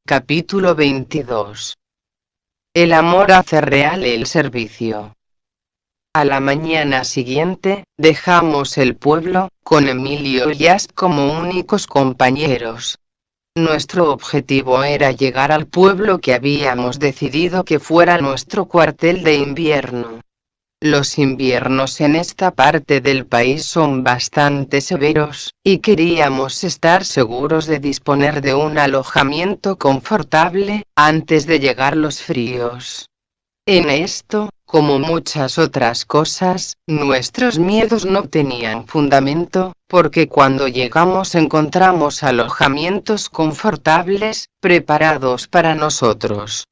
Capítulo 22. El amor hace real el servicio. A la mañana siguiente, dejamos el pueblo, con Emilio y Jazz como únicos compañeros. Nuestro objetivo era llegar al pueblo que habíamos decidido que fuera nuestro cuartel de invierno. Los inviernos en esta parte del país son bastante severos, y queríamos estar seguros de disponer de un alojamiento confortable, antes de llegar los fríos. En esto, como muchas otras cosas, nuestros miedos no tenían fundamento, porque cuando llegamos encontramos alojamientos confortables, preparados para nosotros.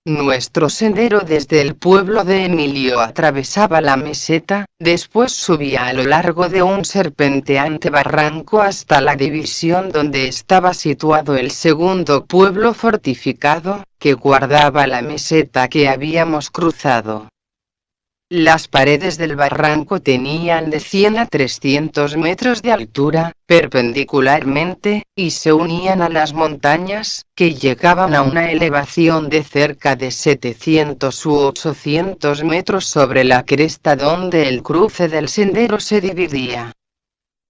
Nuestro sendero desde el pueblo de Emilio atravesaba la meseta, después subía a lo largo de un serpenteante barranco hasta la división donde estaba situado el segundo pueblo fortificado, que guardaba la meseta que habíamos cruzado. Las paredes del barranco tenían de 100 a 300 metros de altura, perpendicularmente, y se unían a las montañas, que llegaban a una elevación de cerca de 700 u 800 metros sobre la cresta donde el cruce del sendero se dividía.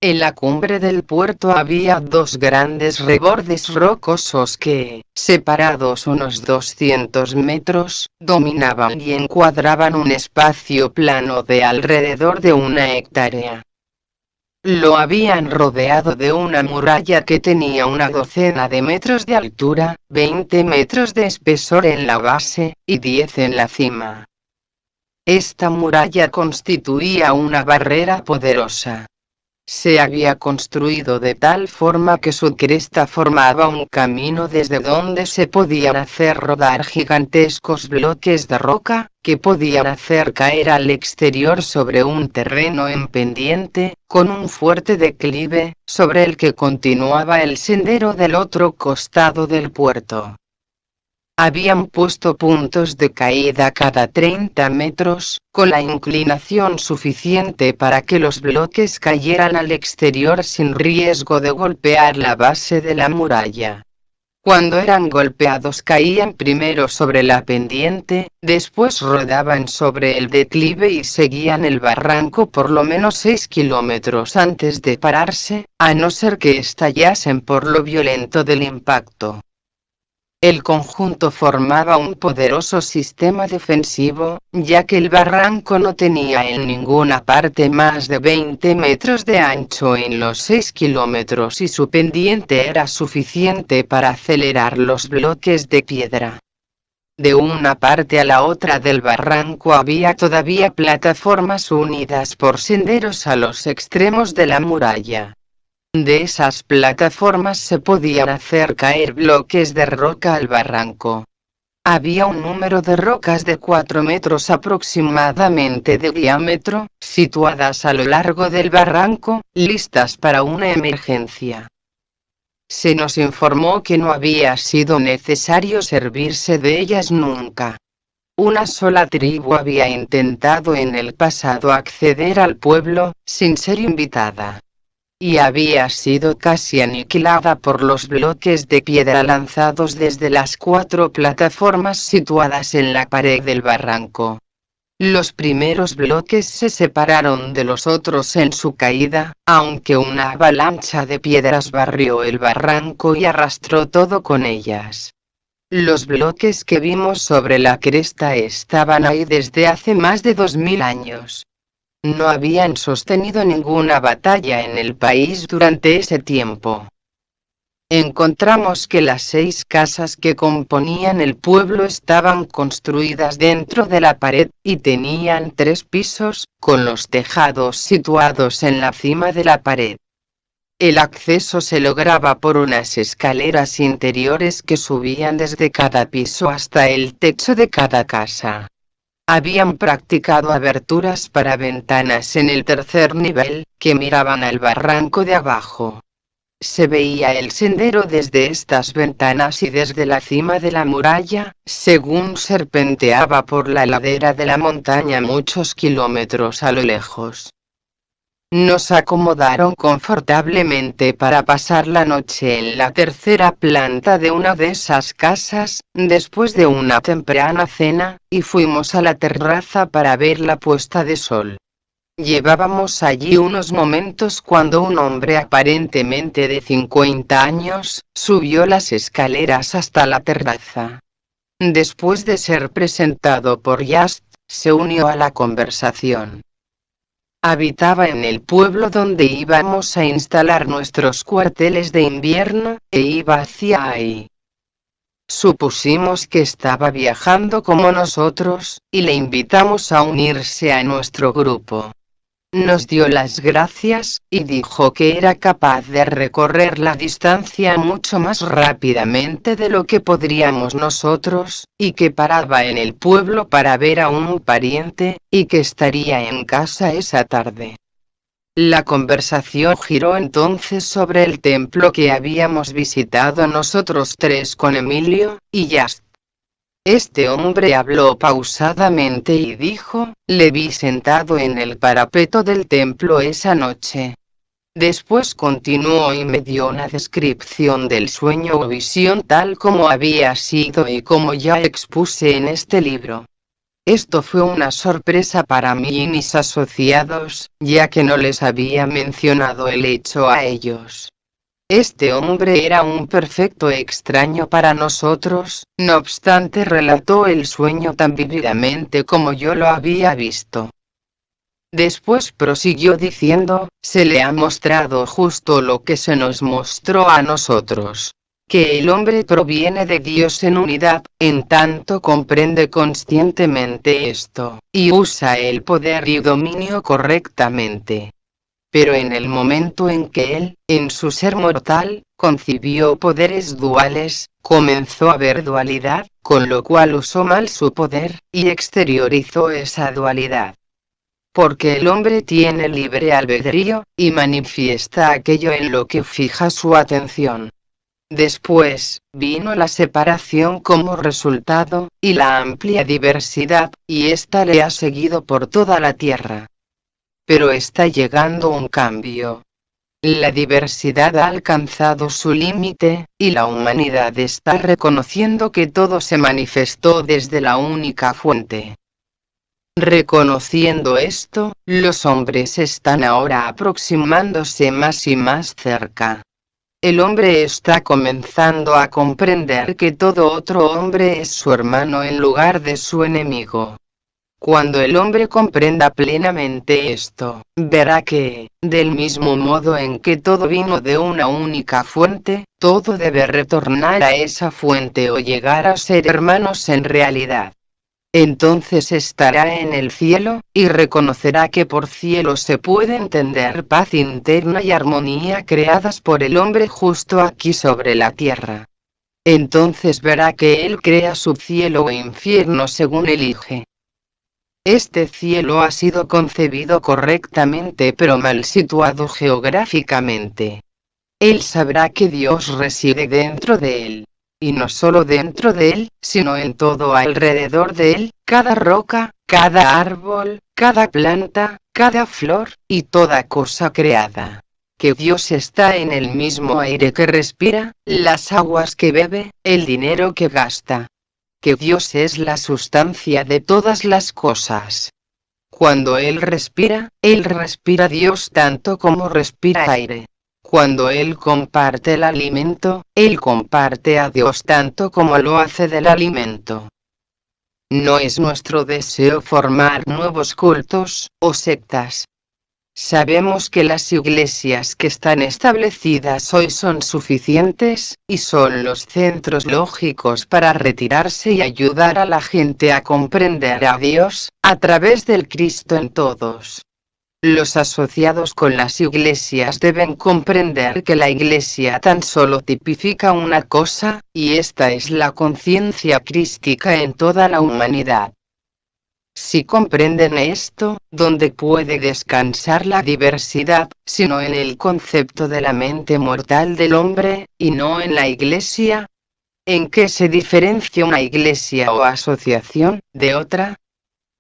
En la cumbre del puerto había dos grandes rebordes rocosos que, separados unos 200 metros, dominaban y encuadraban un espacio plano de alrededor de 1 hectárea. Lo habían rodeado de una muralla que tenía una docena de metros de altura, 20 metros de espesor en la base, y 10 en la cima. Esta muralla constituía una barrera poderosa. Se había construido de tal forma que su cresta formaba un camino desde donde se podían hacer rodar gigantescos bloques de roca, que podían hacer caer al exterior sobre un terreno en pendiente, con un fuerte declive, sobre el que continuaba el sendero del otro costado del puerto. Habían puesto puntos de caída cada 30 metros, con la inclinación suficiente para que los bloques cayeran al exterior sin riesgo de golpear la base de la muralla. Cuando eran golpeados caían primero sobre la pendiente, después rodaban sobre el declive y seguían el barranco por lo menos 6 kilómetros antes de pararse, a no ser que estallasen por lo violento del impacto. El conjunto formaba un poderoso sistema defensivo, ya que el barranco no tenía en ninguna parte más de 20 metros de ancho en los 6 kilómetros y su pendiente era suficiente para acelerar los bloques de piedra. De una parte a la otra del barranco había todavía plataformas unidas por senderos a los extremos de la muralla. De esas plataformas se podían hacer caer bloques de roca al barranco. Había un número de rocas de 4 metros aproximadamente de diámetro, situadas a lo largo del barranco, listas para una emergencia. Se nos informó que no había sido necesario servirse de ellas nunca. Una sola tribu había intentado en el pasado acceder al pueblo, sin ser invitada, y había sido casi aniquilada por los bloques de piedra lanzados desde las 4 plataformas situadas en la pared del barranco. Los primeros bloques se separaron de los otros en su caída, aunque una avalancha de piedras barrió el barranco y arrastró todo con ellas. Los bloques que vimos sobre la cresta estaban ahí desde hace más de 2000 años. No habían sostenido ninguna batalla en el país durante ese tiempo. Encontramos que las 6 casas que componían el pueblo estaban construidas dentro de la pared, y tenían 3 pisos, con los tejados situados en la cima de la pared. El acceso se lograba por unas escaleras interiores que subían desde cada piso hasta el techo de cada casa. Habían practicado aberturas para ventanas en el tercer nivel, que miraban al barranco de abajo. Se veía el sendero desde estas ventanas y desde la cima de la muralla, según serpenteaba por la ladera de la montaña muchos kilómetros a lo lejos. Nos acomodaron confortablemente para pasar la noche en la tercera planta de una de esas casas, después de una temprana cena, y fuimos a la terraza para ver la puesta de sol. Llevábamos allí unos momentos cuando un hombre aparentemente de 50 años, subió las escaleras hasta la terraza. Después de ser presentado por Just, se unió a la conversación. Habitaba en el pueblo donde íbamos a instalar nuestros cuarteles de invierno, e iba hacia ahí. Supusimos que estaba viajando como nosotros, y le invitamos a unirse a nuestro grupo. Nos dio las gracias, y dijo que era capaz de recorrer la distancia mucho más rápidamente de lo que podríamos nosotros, y que paraba en el pueblo para ver a un pariente, y que estaría en casa esa tarde. La conversación giró entonces sobre el templo que habíamos visitado nosotros tres con Emilio y Just. Este hombre habló pausadamente y dijo: le vi sentado en el parapeto del templo esa noche. Después continuó y me dio una descripción del sueño o visión tal como había sido y como ya expuse en este libro. Esto fue una sorpresa para mí y mis asociados, ya que no les había mencionado el hecho a ellos. Este hombre era un perfecto extraño para nosotros, no obstante relató el sueño tan vívidamente como yo lo había visto. Después prosiguió diciendo: se le ha mostrado justo lo que se nos mostró a nosotros. Que el hombre proviene de Dios en unidad, en tanto comprende conscientemente esto, y usa el poder y dominio correctamente. Pero en el momento en que él, en su ser mortal, concibió poderes duales, comenzó a ver dualidad, con lo cual usó mal su poder, y exteriorizó esa dualidad. Porque el hombre tiene libre albedrío, y manifiesta aquello en lo que fija su atención. Después, vino la separación como resultado, y la amplia diversidad, y ésta le ha seguido por toda la tierra. Pero está llegando un cambio. La diversidad ha alcanzado su límite, y la humanidad está reconociendo que todo se manifestó desde la única fuente. Reconociendo esto, los hombres están ahora aproximándose más y más cerca. El hombre está comenzando a comprender que todo otro hombre es su hermano en lugar de su enemigo. Cuando el hombre comprenda plenamente esto, verá que, del mismo modo en que todo vino de una única fuente, todo debe retornar a esa fuente o llegar a ser hermanos en realidad. Entonces estará en el cielo, y reconocerá que por cielo se puede entender paz interna y armonía creadas por el hombre justo aquí sobre la tierra. Entonces verá que él crea su cielo o infierno según elige. Este cielo ha sido concebido correctamente pero mal situado geográficamente. Él sabrá que Dios reside dentro de él. Y no solo dentro de él, sino en todo alrededor de él, cada roca, cada árbol, cada planta, cada flor, y toda cosa creada. Que Dios está en el mismo aire que respira, las aguas que bebe, el dinero que gasta. Que Dios es la sustancia de todas las cosas. Cuando Él respira Dios tanto como respira aire. Cuando Él comparte el alimento, Él comparte a Dios tanto como lo hace del alimento. No es nuestro deseo formar nuevos cultos, o sectas. Sabemos que las iglesias que están establecidas hoy son suficientes, y son los centros lógicos para retirarse y ayudar a la gente a comprender a Dios, a través del Cristo en todos. Los asociados con las iglesias deben comprender que la iglesia tan solo tipifica una cosa, y esta es la conciencia crística en toda la humanidad. Si comprenden esto, ¿dónde puede descansar la diversidad, sino en el concepto de la mente mortal del hombre, y no en la iglesia? ¿En qué se diferencia una iglesia o asociación de otra?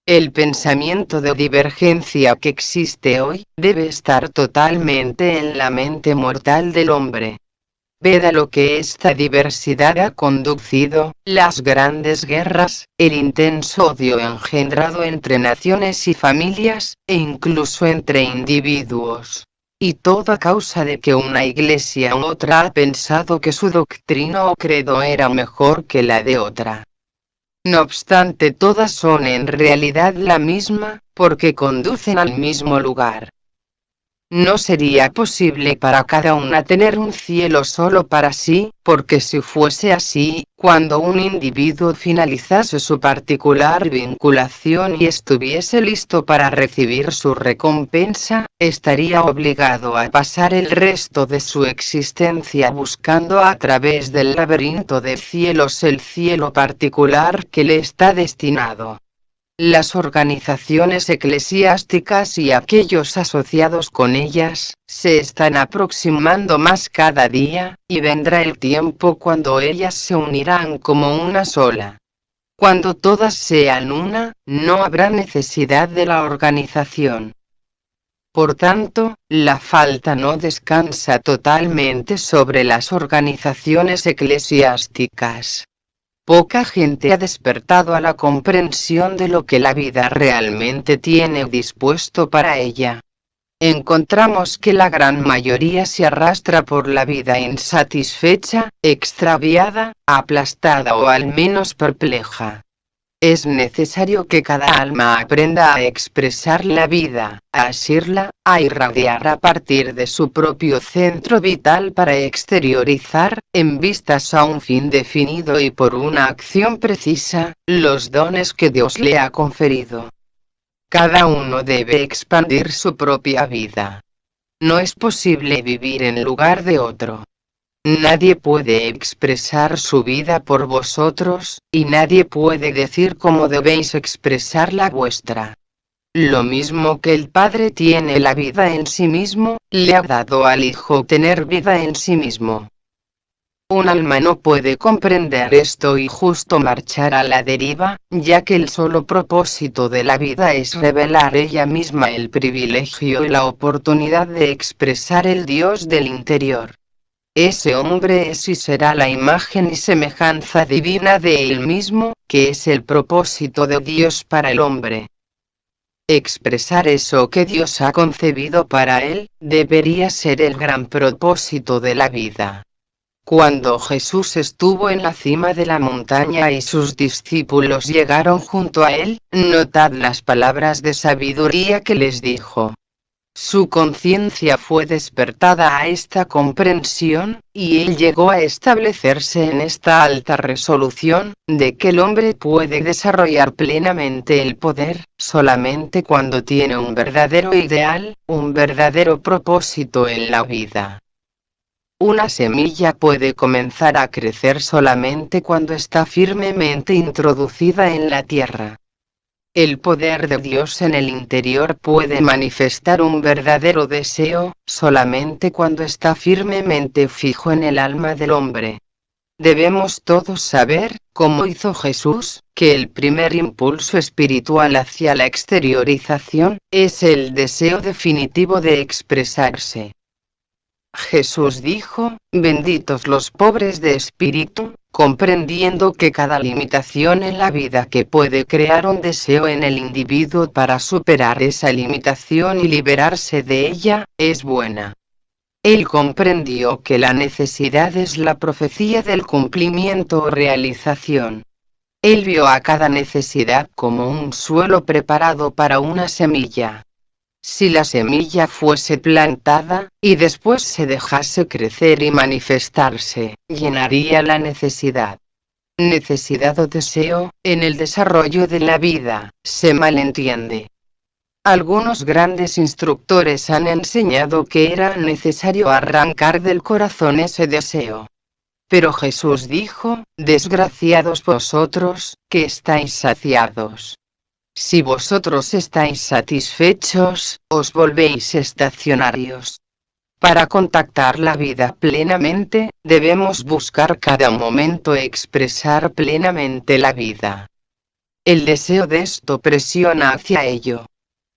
El pensamiento de divergencia que existe hoy, debe estar totalmente en la mente mortal del hombre. Ved a lo que esta diversidad ha conducido, las grandes guerras, el intenso odio engendrado entre naciones y familias, e incluso entre individuos. Y todo a causa de que una iglesia u otra ha pensado que su doctrina o credo era mejor que la de otra. No obstante, todas son en realidad la misma, porque conducen al mismo lugar. No sería posible para cada una tener un cielo solo para sí, porque si fuese así, cuando un individuo finalizase su particular vinculación y estuviese listo para recibir su recompensa, estaría obligado a pasar el resto de su existencia buscando a través del laberinto de cielos el cielo particular que le está destinado. Las organizaciones eclesiásticas y aquellos asociados con ellas, se están aproximando más cada día, y vendrá el tiempo cuando ellas se unirán como una sola. Cuando todas sean una, no habrá necesidad de la organización. Por tanto, la falta no descansa totalmente sobre las organizaciones eclesiásticas. Poca gente ha despertado a la comprensión de lo que la vida realmente tiene dispuesto para ella. Encontramos que la gran mayoría se arrastra por la vida insatisfecha, extraviada, aplastada o al menos perpleja. Es necesario que cada alma aprenda a expresar la vida, a asirla, a irradiar a partir de su propio centro vital para exteriorizar, en vistas a un fin definido y por una acción precisa, los dones que Dios le ha conferido. Cada uno debe expandir su propia vida. No es posible vivir en lugar de otro. Nadie puede expresar su vida por vosotros, y nadie puede decir cómo debéis expresar la vuestra. Lo mismo que el Padre tiene la vida en sí mismo, le ha dado al Hijo tener vida en sí mismo. Un alma no puede comprender esto y justo marchar a la deriva, ya que el solo propósito de la vida es revelar ella misma el privilegio y la oportunidad de expresar el Dios del interior. Ese hombre es y será la imagen y semejanza divina de él mismo, que es el propósito de Dios para el hombre. Expresar eso que Dios ha concebido para él, debería ser el gran propósito de la vida. Cuando Jesús estuvo en la cima de la montaña y sus discípulos llegaron junto a él, notad las palabras de sabiduría que les dijo. Su conciencia fue despertada a esta comprensión, y él llegó a establecerse en esta alta resolución, de que el hombre puede desarrollar plenamente el poder, solamente cuando tiene un verdadero ideal, un verdadero propósito en la vida. Una semilla puede comenzar a crecer solamente cuando está firmemente introducida en la tierra. El poder de Dios en el interior puede manifestar un verdadero deseo, solamente cuando está firmemente fijo en el alma del hombre. Debemos todos saber, como hizo Jesús, que el primer impulso espiritual hacia la exteriorización, es el deseo definitivo de expresarse. Jesús dijo, benditos los pobres de espíritu, comprendiendo que cada limitación en la vida que puede crear un deseo en el individuo para superar esa limitación y liberarse de ella, es buena. Él comprendió que la necesidad es la profecía del cumplimiento o realización. Él vio a cada necesidad como un suelo preparado para una semilla. Si la semilla fuese plantada, y después se dejase crecer y manifestarse, llenaría la necesidad. Necesidad o deseo, en el desarrollo de la vida, se malentiende. Algunos grandes instructores han enseñado que era necesario arrancar del corazón ese deseo. Pero Jesús dijo, desgraciados vosotros, que estáis saciados. Si vosotros estáis satisfechos, os volvéis estacionarios. Para contactar la vida plenamente, debemos buscar cada momento expresar plenamente la vida. El deseo de esto presiona hacia ello.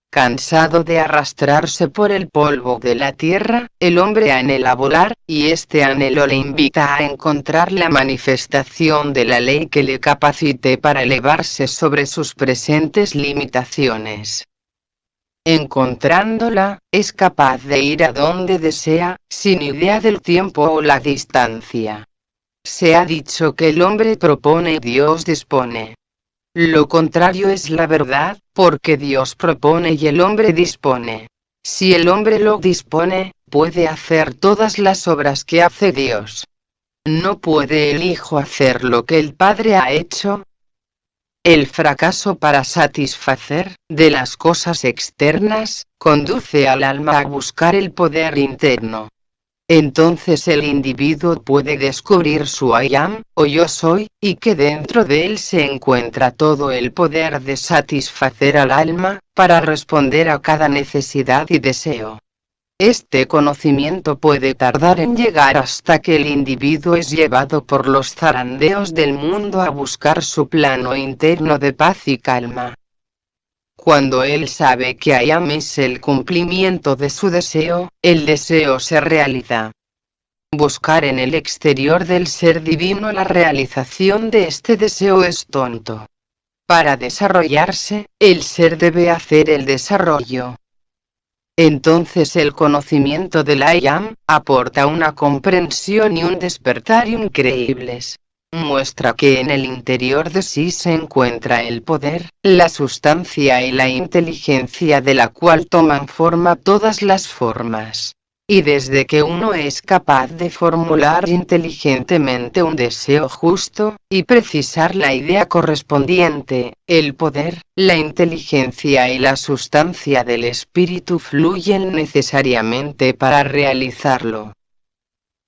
Cansado de arrastrarse por el polvo de la tierra, el hombre anhela volar, y este anhelo le invita a encontrar la manifestación de la ley que le capacite para elevarse sobre sus presentes limitaciones. Encontrándola, es capaz de ir a donde desea, sin idea del tiempo o la distancia. Se ha dicho que el hombre propone y Dios dispone. Lo contrario es la verdad, porque Dios propone y el hombre dispone. Si el hombre lo dispone, puede hacer todas las obras que hace Dios. ¿No puede el Hijo hacer lo que el Padre ha hecho? El fracaso para satisfacer, de las cosas externas, conduce al alma a buscar el poder interno. Entonces el individuo puede descubrir su I am, o yo soy, y que dentro de él se encuentra todo el poder de satisfacer al alma, para responder a cada necesidad y deseo. Este conocimiento puede tardar en llegar hasta que el individuo es llevado por los zarandeos del mundo a buscar su plano interno de paz y calma. Cuando él sabe que I am es el cumplimiento de su deseo, el deseo se realiza. Buscar en el exterior del ser divino la realización de este deseo es tonto. Para desarrollarse, el ser debe hacer el desarrollo. Entonces el conocimiento del I am aporta una comprensión y un despertar increíbles. Muestra que en el interior de sí se encuentra el poder, la sustancia y la inteligencia de la cual toman forma todas las formas. Y desde que uno es capaz de formular inteligentemente un deseo justo, y precisar la idea correspondiente, el poder, la inteligencia y la sustancia del espíritu fluyen necesariamente para realizarlo.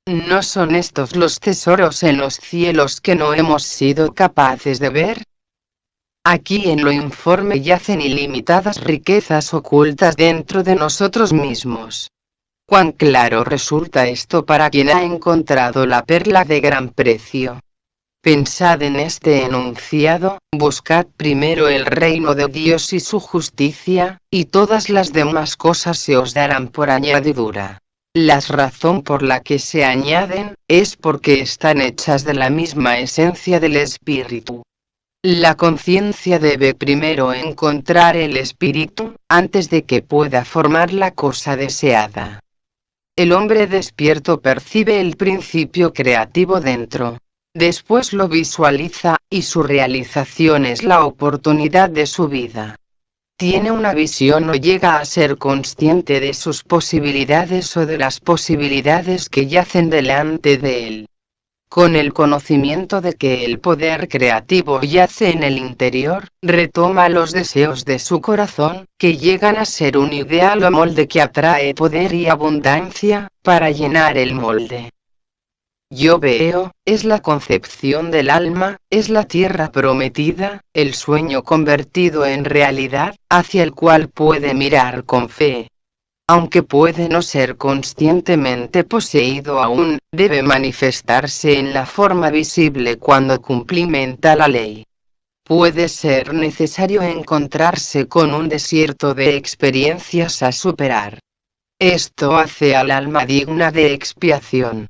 ¿No son estos los tesoros en los cielos que no hemos sido capaces de ver? Aquí en lo informe yacen ilimitadas riquezas ocultas dentro de nosotros mismos. Cuán claro resulta esto para quien ha encontrado la perla de gran precio. Pensad en este enunciado: buscad primero el reino de Dios y su justicia, y todas las demás cosas se os darán por añadidura. La razón por la que se añaden, es porque están hechas de la misma esencia del espíritu. La conciencia debe primero encontrar el espíritu, antes de que pueda formar la cosa deseada. El hombre despierto percibe el principio creativo dentro. Después lo visualiza, y su realización es la oportunidad de su vida. Tiene una visión o llega a ser consciente de sus posibilidades o de las posibilidades que yacen delante de él. Con el conocimiento de que el poder creativo yace en el interior, retoma los deseos de su corazón, que llegan a ser un ideal o molde que atrae poder y abundancia, para llenar el molde. Yo veo, es la concepción del alma, es la tierra prometida, el sueño convertido en realidad, hacia el cual puede mirar con fe. Aunque puede no ser conscientemente poseído aún, debe manifestarse en la forma visible cuando cumplimenta la ley. Puede ser necesario encontrarse con un desierto de experiencias a superar. Esto hace al alma digna de expiación.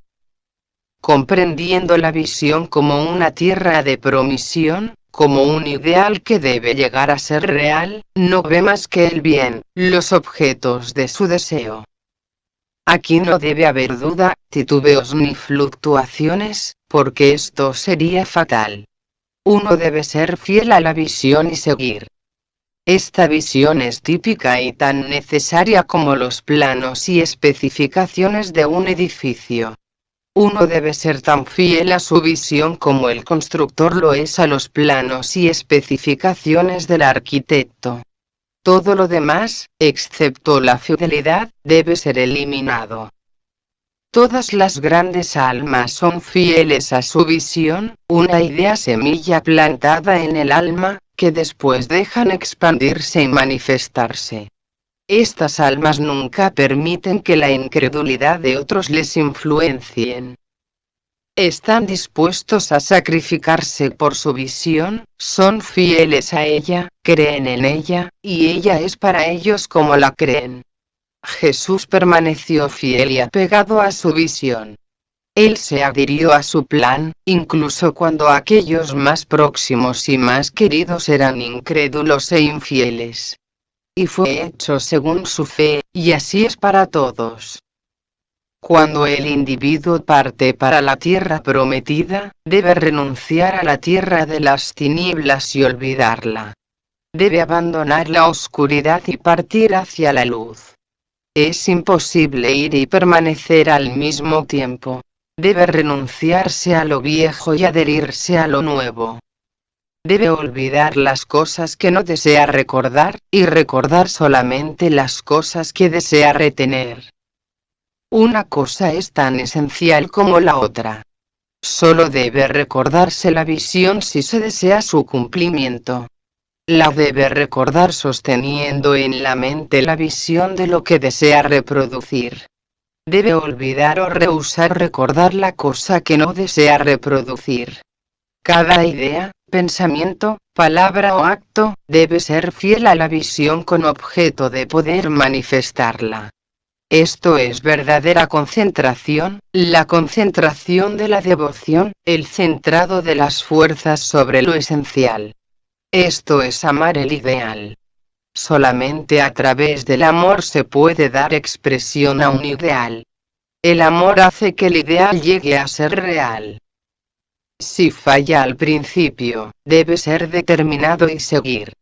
Comprendiendo la visión como una tierra de promisión, como un ideal que debe llegar a ser real, no ve más que el bien, los objetos de su deseo. Aquí no debe haber duda, titubeos ni fluctuaciones, porque esto sería fatal. Uno debe ser fiel a la visión y seguir. Esta visión es típica y tan necesaria como los planos y especificaciones de un edificio. Uno debe ser tan fiel a su visión como el constructor lo es a los planos y especificaciones del arquitecto. Todo lo demás, excepto la fidelidad, debe ser eliminado. Todas las grandes almas son fieles a su visión, una idea semilla plantada en el alma, que después dejan expandirse y manifestarse. Estas almas nunca permiten que la incredulidad de otros les influencien. están dispuestos a sacrificarse por su visión, son fieles a ella, creen en ella, y ella es para ellos como la creen. Jesús permaneció fiel y apegado a su visión. Él se adhirió a su plan, incluso cuando aquellos más próximos y más queridos eran incrédulos e infieles. Y fue hecho según su fe, y así es para todos. Cuando el individuo parte para la tierra prometida, debe renunciar a la tierra de las tinieblas y olvidarla. Debe abandonar la oscuridad y partir hacia la luz. Es imposible ir y permanecer al mismo tiempo. Debe renunciarse a lo viejo y adherirse a lo nuevo. Debe olvidar las cosas que no desea recordar, y recordar solamente las cosas que desea retener. Una cosa es tan esencial como la otra. Solo debe recordarse la visión si se desea su cumplimiento. La debe recordar sosteniendo en la mente la visión de lo que desea reproducir. Debe olvidar o rehusar recordar la cosa que no desea reproducir. Cada idea, pensamiento, palabra o acto, debe ser fiel a la visión con objeto de poder manifestarla. Esto es verdadera concentración, la concentración de la devoción, el centrado de las fuerzas sobre lo esencial. Esto es amar el ideal. Solamente a través del amor se puede dar expresión a un ideal. El amor hace que el ideal llegue a ser real. Si falla al principio, debe ser determinado y seguir.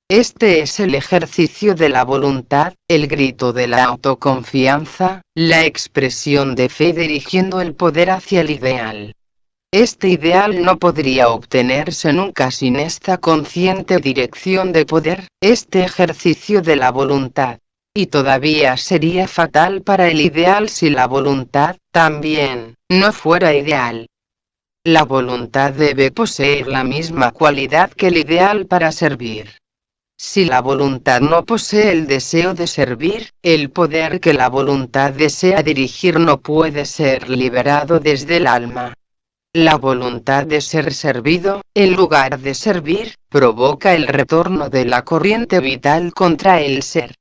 Este es el ejercicio de la voluntad, el grito de la autoconfianza, la expresión de fe dirigiendo el poder hacia el ideal. Este ideal no podría obtenerse nunca sin esta consciente dirección de poder, este ejercicio de la voluntad. Y todavía sería fatal para el ideal si la voluntad, también, no fuera ideal. La voluntad debe poseer la misma cualidad que el ideal para servir. Si la voluntad no posee el deseo de servir, el poder que la voluntad desea dirigir no puede ser liberado desde el alma. La voluntad de ser servido, en lugar de servir, provoca el retorno de la corriente vital contra el ser.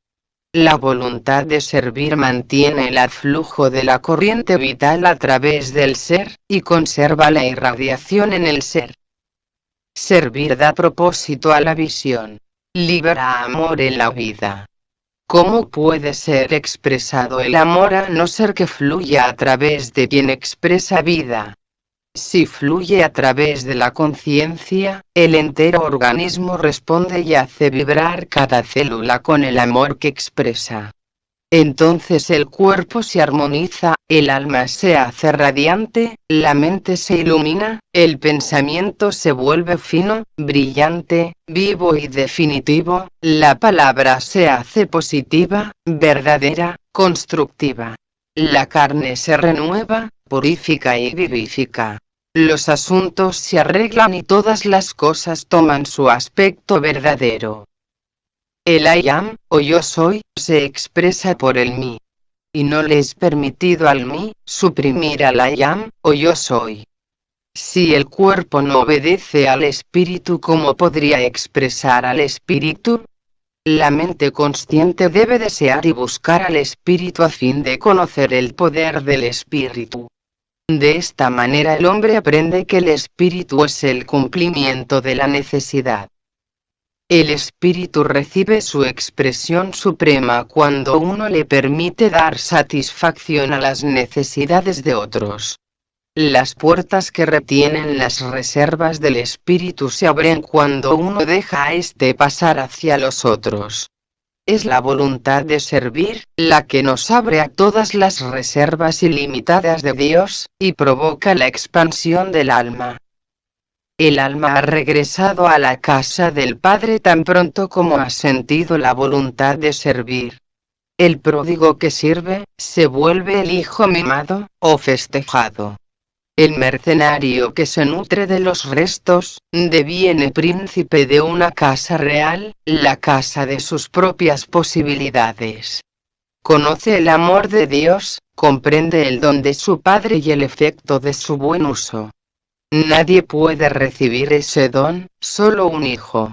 La voluntad de servir mantiene el aflujo de la corriente vital a través del ser, y conserva la irradiación en el ser. Servir da propósito a la visión. Libera amor en la vida. ¿Cómo puede ser expresado el amor a no ser que fluya a través de quien expresa vida? Si fluye a través de la conciencia, el entero organismo responde y hace vibrar cada célula con el amor que expresa. Entonces el cuerpo se armoniza, el alma se hace radiante, la mente se ilumina, el pensamiento se vuelve fino, brillante, vivo y definitivo, la palabra se hace positiva, verdadera, constructiva. La carne se renueva, purifica y vivifica. Los asuntos se arreglan y todas las cosas toman su aspecto verdadero. El I am, o yo soy, se expresa por el mí. Y no le es permitido al mí, suprimir al I am, o yo soy. Si el cuerpo no obedece al espíritu, ¿cómo podría expresar al espíritu? La mente consciente debe desear y buscar al espíritu a fin de conocer el poder del espíritu. De esta manera el hombre aprende que el espíritu es el cumplimiento de la necesidad. El espíritu recibe su expresión suprema cuando uno le permite dar satisfacción a las necesidades de otros. Las puertas que retienen las reservas del espíritu se abren cuando uno deja a éste pasar hacia los otros. Es la voluntad de servir, la que nos abre a todas las reservas ilimitadas de Dios, y provoca la expansión del alma. El alma ha regresado a la casa del Padre tan pronto como ha sentido la voluntad de servir. El pródigo que sirve, se vuelve el hijo mimado, o festejado. El mercenario que se nutre de los restos, deviene príncipe de una casa real, la casa de sus propias posibilidades. Conoce el amor de Dios, comprende el don de su Padre y el efecto de su buen uso. Nadie puede recibir ese don, solo un hijo.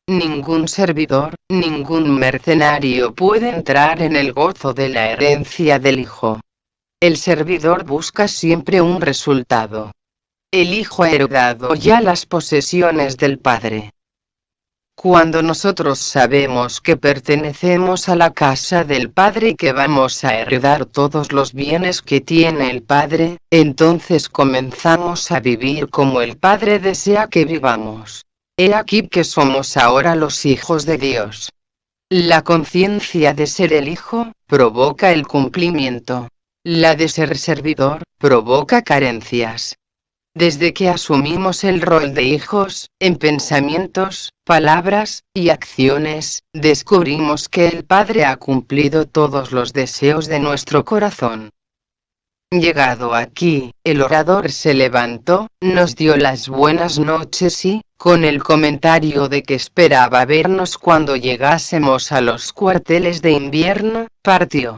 Ningún servidor, ningún mercenario puede entrar en el gozo de la herencia del hijo. El servidor busca siempre un resultado. El hijo ha heredado ya las posesiones del Padre. Cuando nosotros sabemos que pertenecemos a la casa del Padre y que vamos a heredar todos los bienes que tiene el Padre, entonces comenzamos a vivir como el Padre desea que vivamos. He aquí que somos ahora los hijos de Dios. La conciencia de ser el hijo provoca el cumplimiento. La de ser servidor provoca carencias. Desde que asumimos el rol de hijos, en pensamientos, palabras y acciones, descubrimos que el Padre ha cumplido todos los deseos de nuestro corazón. Llegado aquí, el orador se levantó, nos dio las buenas noches y, con el comentario de que esperaba vernos cuando llegásemos a los cuarteles de invierno, partió.